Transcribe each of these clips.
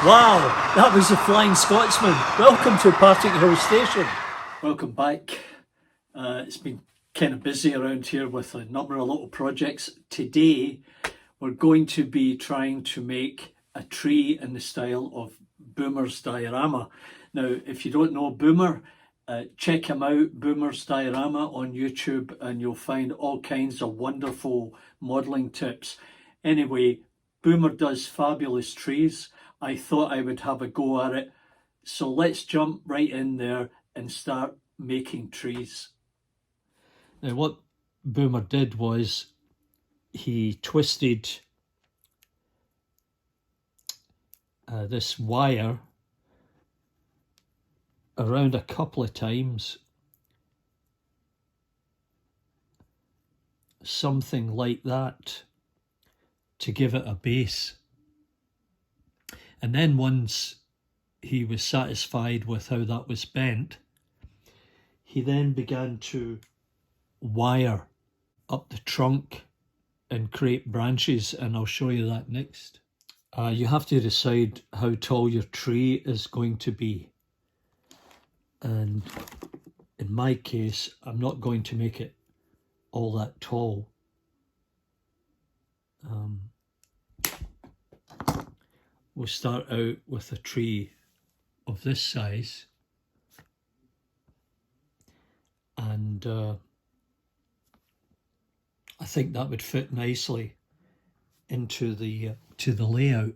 Wow, that was the Flying Scotsman. Welcome to Partickhill Station. Welcome back. It's been kind of busy around here with a number of little projects. Today we're going to be trying to make a tree in the style of Boomer's diorama. Now, if you don't know Boomer, check him out, Boomer's diorama on YouTube, and you'll find all kinds of wonderful modelling tips. Anyway, Boomer does fabulous trees. I thought I would have a go at it. So let's jump right in there and start making trees. Now what Boomer did was he twisted this wire around a couple of times, something like that, to give it a base. And then once he was satisfied with how that was bent, he then began to wire up the trunk and create branches, and I'll show you that next. You have to decide how tall your tree is going to be. And in my case, I'm not going to make it all that tall. We'll start out with a tree of this size, and I think that would fit nicely into the layout.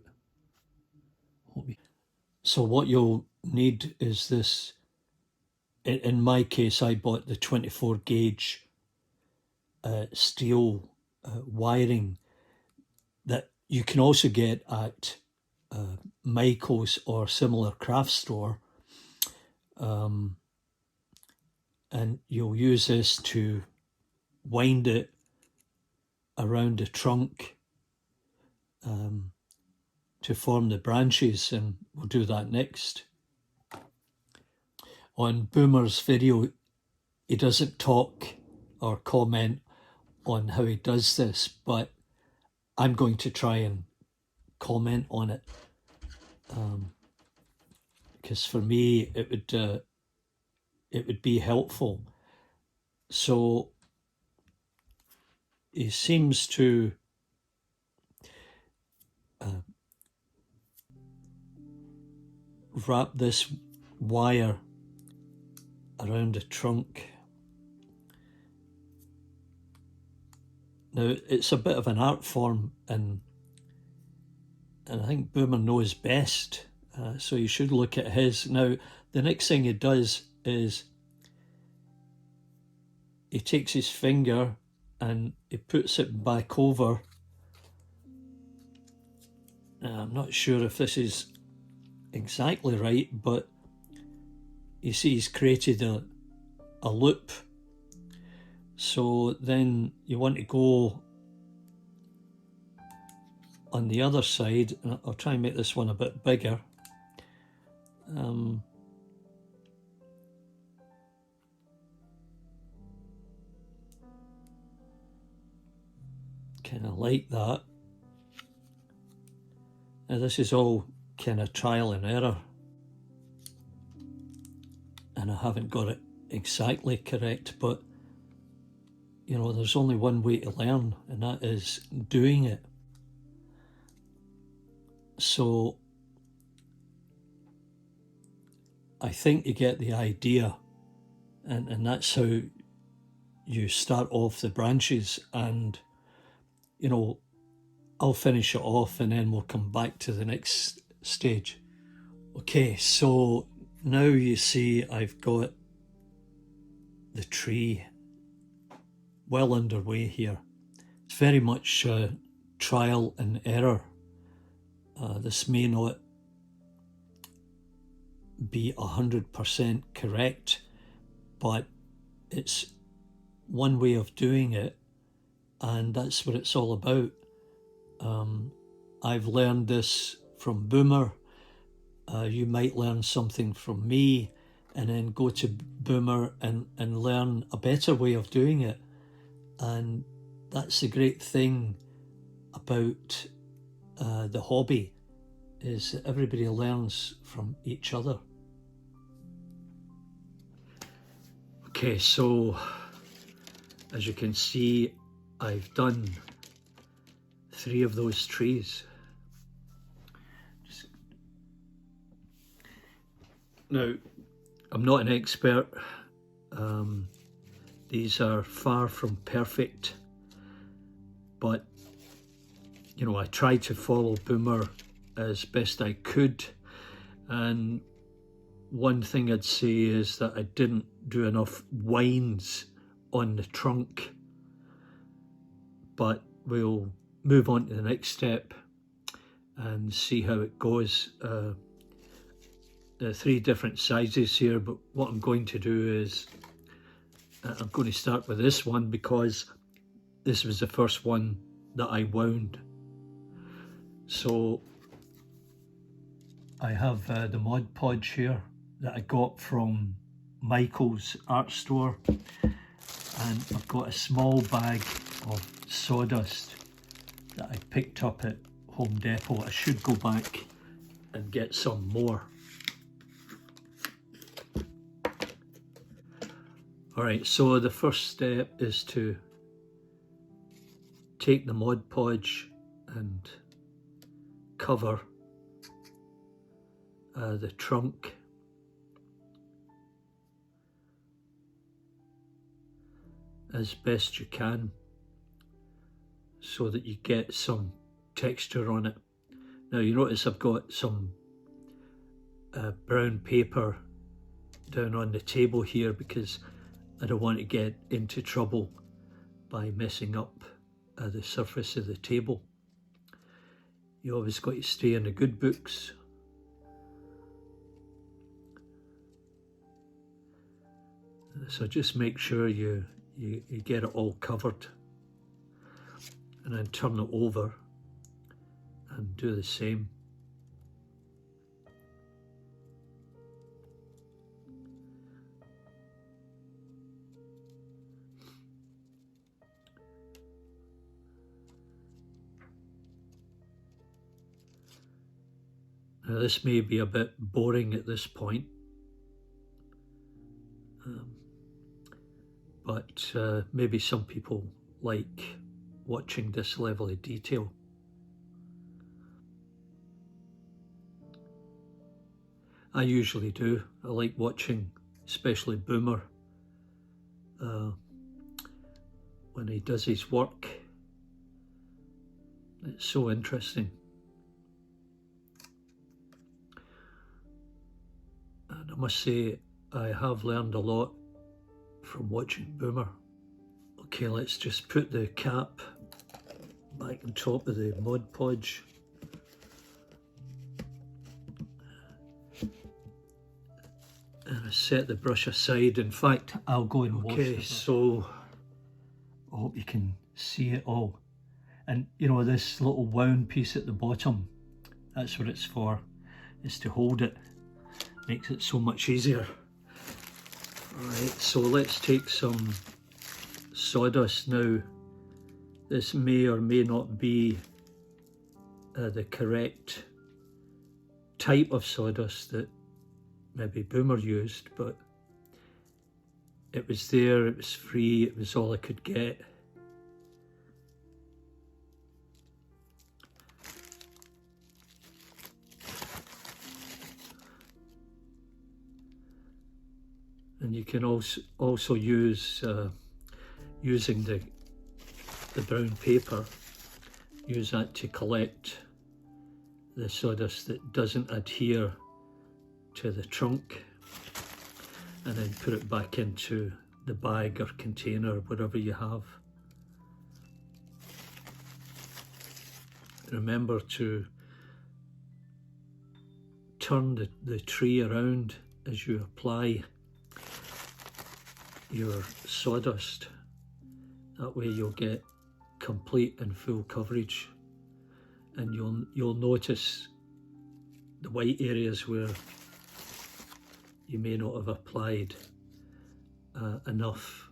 So what you'll need is this. In my case, I bought the 24 gauge steel wiring that you can also get at Michael's or similar craft store, and you'll use this to wind it around the trunk to form the branches, and we'll do that next. On Boomer's video, he doesn't talk or comment on how he does this, but I'm going to try and comment on it, because for me it would be helpful. So he seems to wrap this wire around the trunk. Now, it's a bit of an art form, and I think Boomer knows best, so you should look at his. Now, the next thing he does is he takes his finger and he puts it back over. Now, I'm not sure if this is exactly right, but you see he's created a loop. So then you want to go on the other side, and I'll try and make this one a bit bigger. Kind of like that. Now this is all kind of trial and error, and I haven't got it exactly correct, but you know, there's only one way to learn, and that is doing it. So I think you get the idea, and that's how you start off the branches. And you know, I'll finish it off and then we'll come back to the next stage. Okay, so now you see I've got the tree well underway here. It's very much trial and error. This may not be 100% correct, but it's one way of doing it, and that's what it's all about. I've learned this from Boomer. You might learn something from me and then go to Boomer and learn a better way of doing it. And that's the great thing about the hobby, is that everybody learns from each other. Okay, so as you can see, I've done 3 of those trees. Now, I'm not an expert. These are far from perfect, but you know, I tried to follow Boomer as best I could, and one thing I'd say is that I didn't do enough winds on the trunk, but we'll move on to the next step and see how it goes. There are 3 different sizes here, but what I'm going to do is I'm going to start with this one because this was the first one that I wound. So I have the Mod Podge here that I got from Michael's art store, and I've got a small bag of sawdust that I picked up at Home Depot. I should go back and get some more. Alright, so the first step is to take the Mod Podge and cover the trunk as best you can so that you get some texture on it. Now you notice I've got some brown paper down on the table here because I don't want to get into trouble by messing up the surface of the table. You always got to stay in the good books. So just make sure you get it all covered, and then turn it over and do the same. Now this may be a bit boring at this point, but maybe some people like watching this level of detail. I usually do. I like watching, especially Boomer, when he does his work. It's so interesting. And I must say, I have learned a lot from watching Boomer. Okay, let's just put the cap back on top of the Mod Podge. And I set the brush aside. In fact, I'll go and wash it. Okay, so I hope you can see it all. And you know, this little wound piece at the bottom, that's what it's for. It's to hold it. Makes it so much easier. Alright, so let's take some sawdust now. This may or may not be the correct type of sawdust that maybe Boomer used, but it was there, it was free, it was all I could get. And you can also use, using the brown paper, use that to collect the sawdust that doesn't adhere to the trunk, and then put it back into the bag or container, whatever you have. Remember to turn the tree around as you apply your sawdust. That way you'll get complete and full coverage, and you'll notice the white areas where you may not have applied enough.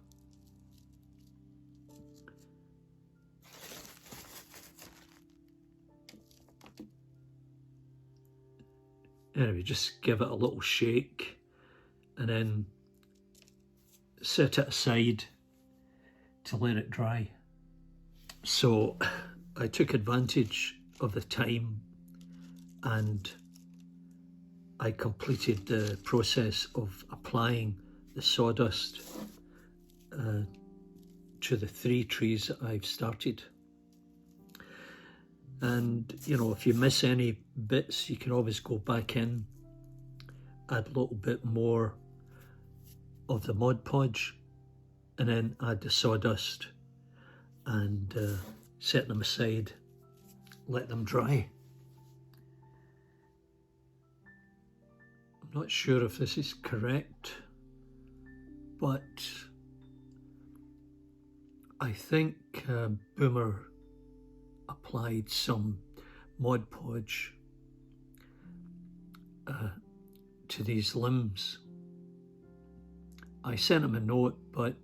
Anyway, just give it a little shake and then set it aside to let it dry. So I took advantage of the time and I completed the process of applying the sawdust to the 3 trees that I've started. And you know, if you miss any bits, you can always go back in, add a little bit more of the Mod Podge, and then add the sawdust and set them aside, let them dry. I'm not sure if this is correct, but I think Boomer applied some Mod Podge to these limbs. I sent him a note, but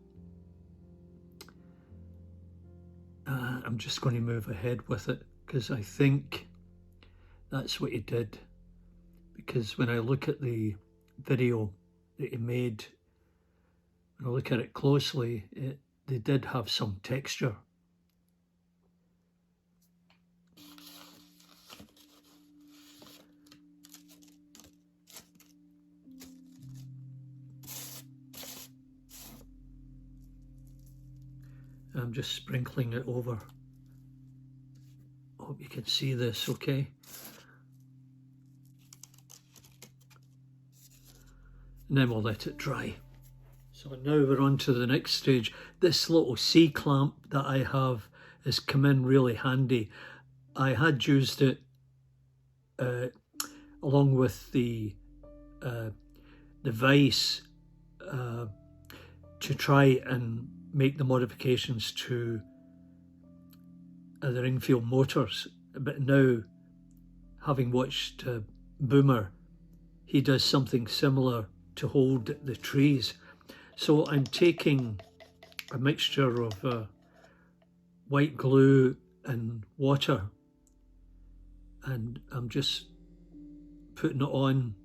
I'm just going to move ahead with it because I think that's what he did. Because when I look at the video that he made, when I look at it closely, they did have some texture. I'm just sprinkling it over. Hope you can see this okay. And then we'll let it dry. So now we're on to the next stage. This little C-clamp that I have has come in really handy. I had used it along with the vise to try and make the modifications to the Ringfield motors, but now, having watched Boomer, he does something similar to hold the trees. So I'm taking a mixture of white glue and water, and I'm just putting it on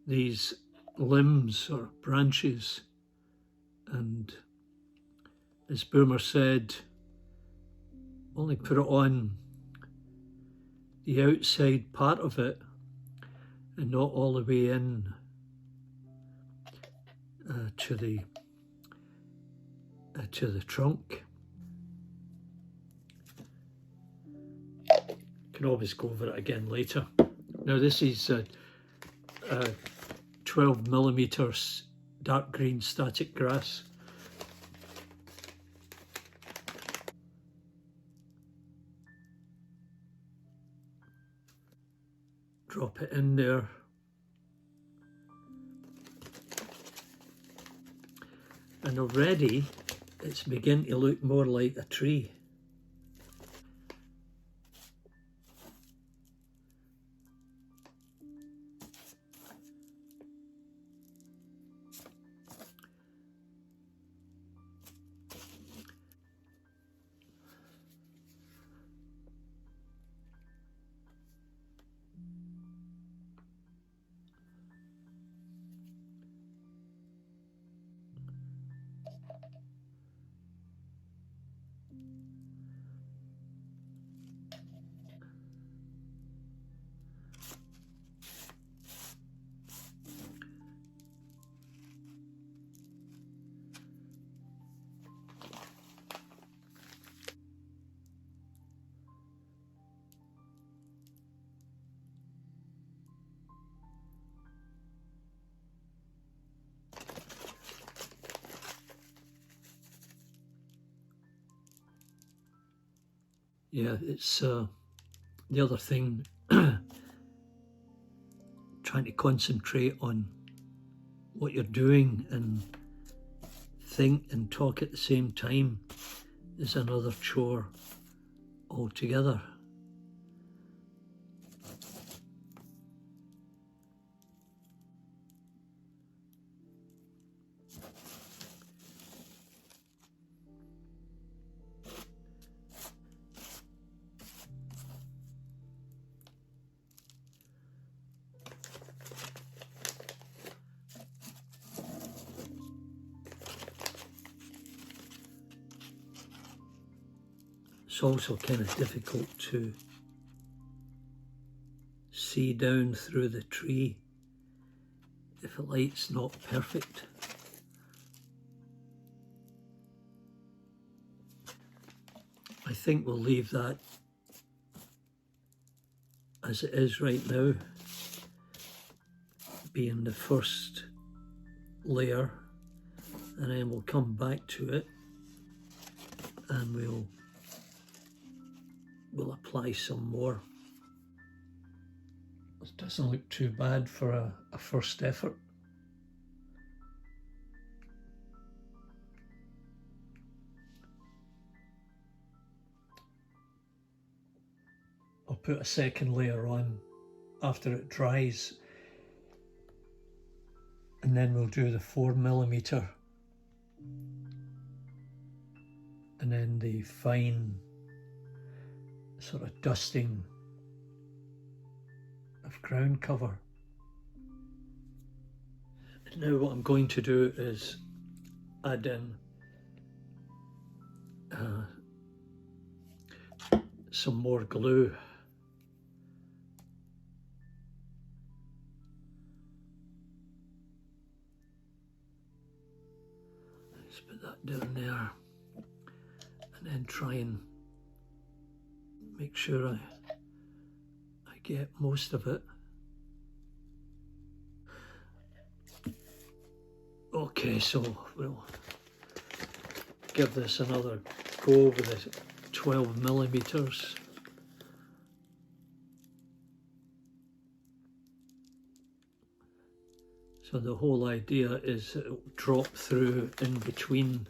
these limbs or branches, and as Boomer said, only put it on the outside part of it and not all the way in to the trunk. Can always go over it again later. Now this is 12mm dark green static grass. Drop it in there. And already it's beginning to look more like a tree. Yeah, it's the other thing, trying to concentrate on what you're doing and think and talk at the same time is another chore altogether. It's also kind of difficult to see down through the tree if the light's not perfect. I think we'll leave that as it is right now, being the first layer, and then we'll come back to it and we'll apply some more. It doesn't look too bad for a first effort. I'll put a second layer on after it dries, and then we'll do the 4mm and then the fine sort of dusting of ground cover. And now what I'm going to do is add in some more glue. Let's put that down there, and then try and make sure I get most of it. Okay, so we'll give this another go with the 12mm. So the whole idea is it will drop through in between.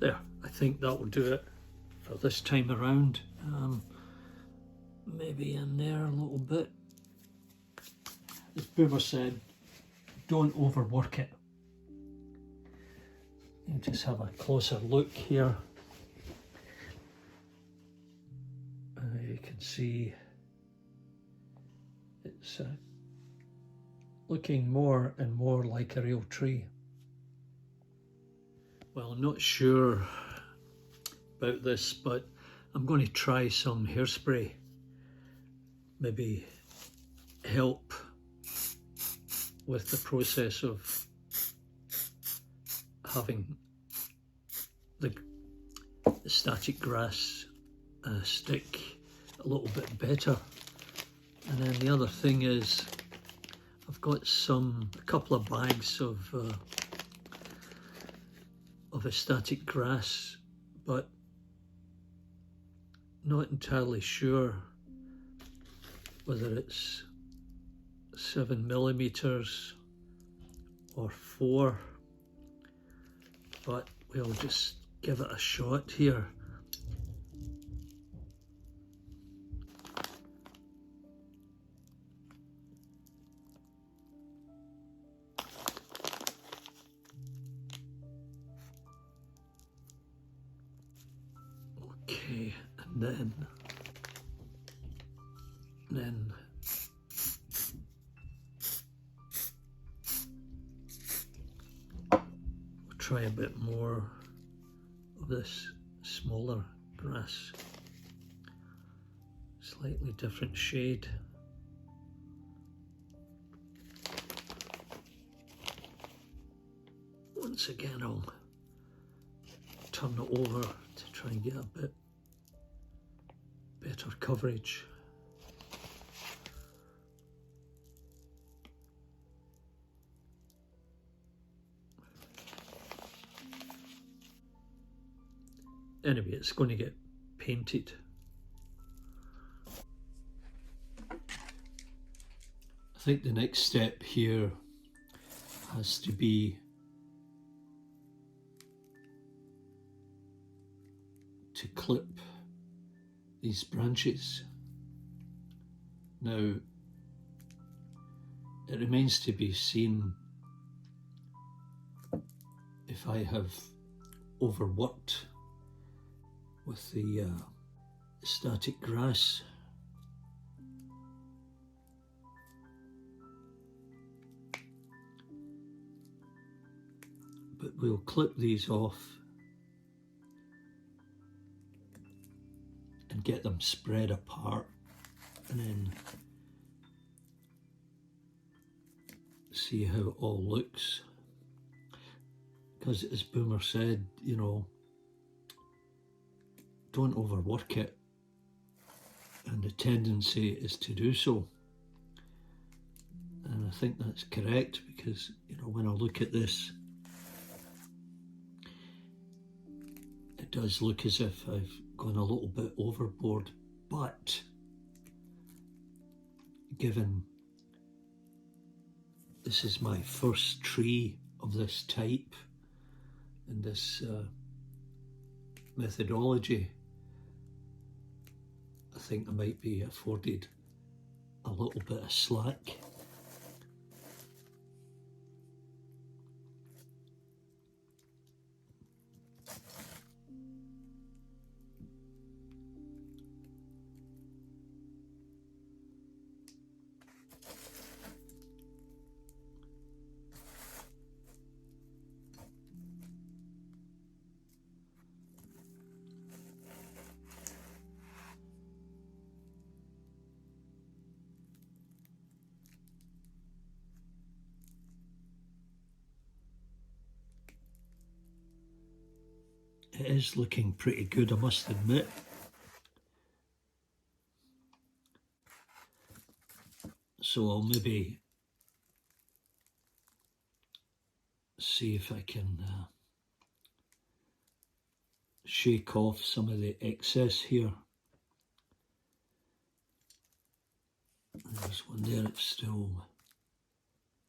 There, I think that will do it for this time around. Maybe in there a little bit. As Boomer said, don't overwork it. You just have a closer look here. You can see it's looking more and more like a real tree. Well, I'm not sure about this, but I'm going to try some hairspray. Maybe help with the process of having the static grass stick a little bit better. And then the other thing is I've got a couple of bags of a static grass, but not entirely sure whether it's 7mm or 4, but we'll just give it a shot here. Okay, and then we'll try a bit more of this smaller grass, slightly different shade. Once again, I'll turn it over to try and get a bit better coverage. anyway, it's going to get painted. I think the next step here has to be to clip these branches. Now, it remains to be seen if I have overworked with the static grass. But we'll clip these off and get them spread apart, and then see how it all looks. Because as Boomer said, you know, don't overwork it, and the tendency is to do so. And I think that's correct, because, you know, when I look at this, it does look as if I've gone a little bit overboard, but given this is my first tree of this type and this methodology, I think I might be afforded a little bit of slack. It is looking pretty good, I must admit. So I'll maybe see if I can shake off some of the excess here. There's one there, it's still,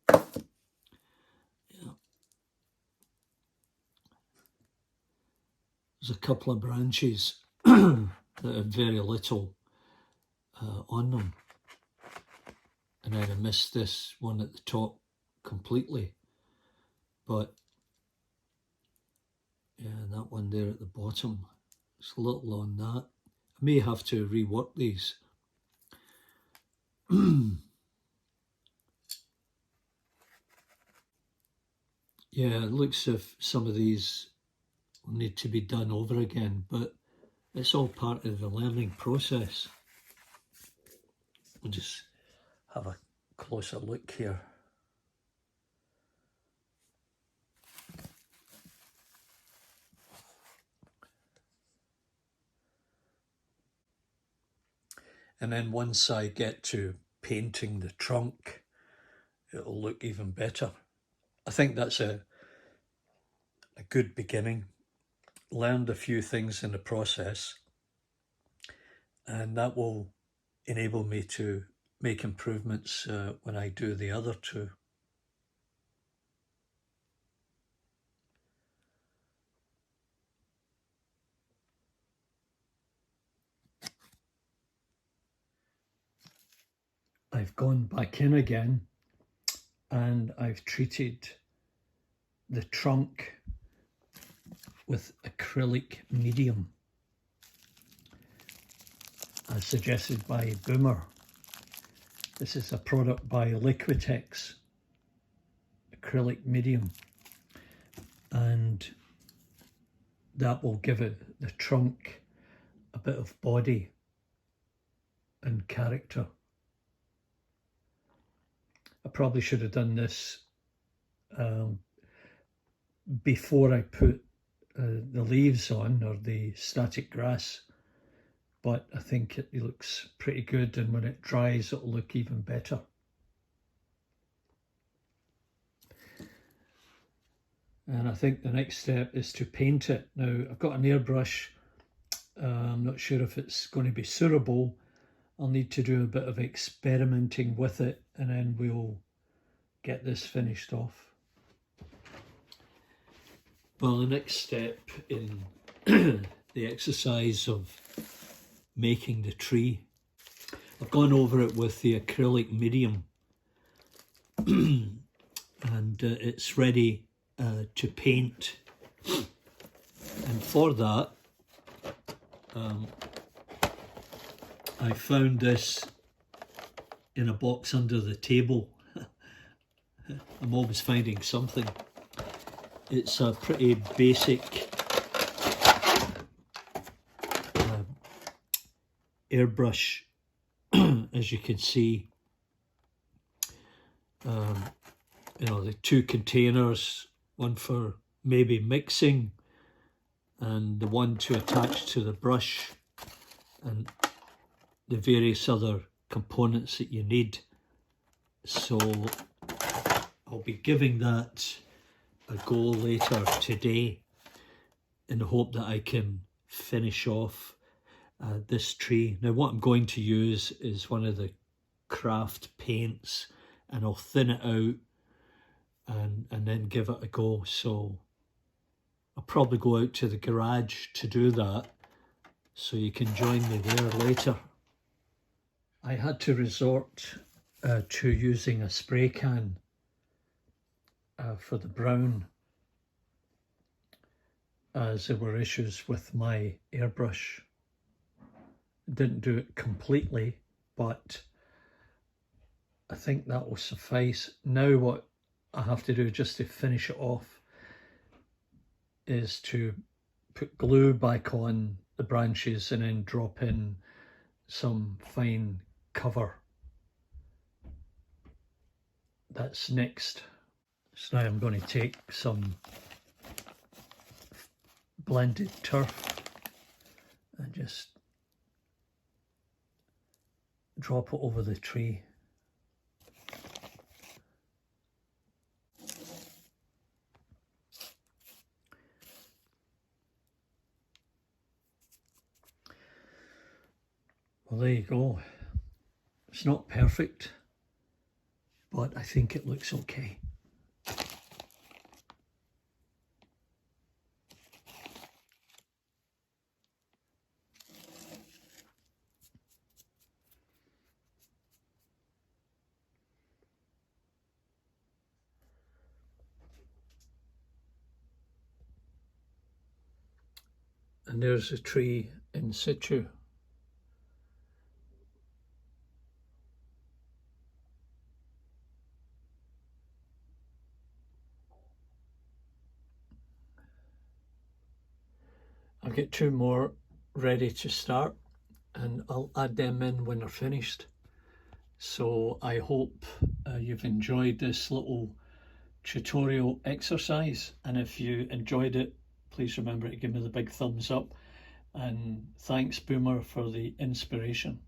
yeah. There's a couple of branches that have very little on them. And then I missed this one at the top completely. But yeah, that one there at the bottom, it's a little on that. I may have to rework these. Yeah, it looks as if some of these will need to be done over again, but it's all part of the learning process. We'll just have a closer look here. And then once I get to painting the trunk, it'll look even better. I think that's a good beginning. Learned a few things in the process, and that will enable me to make improvements when I do the other two. I've gone back in again and I've treated the trunk with acrylic medium as suggested by Boomer. This is a product by Liquitex, acrylic medium, and that will give it, the trunk, a bit of body and character. I probably should have done this before I put the leaves on, or the static grass, but I think it looks pretty good, and when it dries it'll look even better. And I think the next step is to paint it. Now I've got an airbrush I'm not sure if it's going to be suitable. I'll need to do a bit of experimenting with it, and then we'll get this finished off. Well, the next step in the exercise of making the tree, I've gone over it with the acrylic medium and it's ready to paint. And for that, I found this in a box under the table. I'm always finding something. It's a pretty basic airbrush, as you can see. You know, the two containers, one for maybe mixing and the one to attach to the brush, and the various other components that you need. So I'll be giving that a go later today in the hope that I can finish off this tree. Now what I'm going to use is one of the craft paints, and I'll thin it out and then give it a go. So I'll probably go out to the garage to do that, so you can join me there later. I had to resort to using a spray can for the brown, as there were issues with my airbrush. Didn't do it completely, but I think that will suffice. Now what I have to do just to finish it off is to put glue back on the branches and then drop in some fine cover. That's next. So now I'm going to take some blended turf and just drop it over the tree. Well, there you go. It's not perfect, but I think it looks okay. And there's a tree in situ. I'll get two more ready to start, and I'll add them in when they're finished. So I hope you've enjoyed this little tutorial exercise, and if you enjoyed it, please remember to give me the big thumbs up, and thanks Boomer for the inspiration.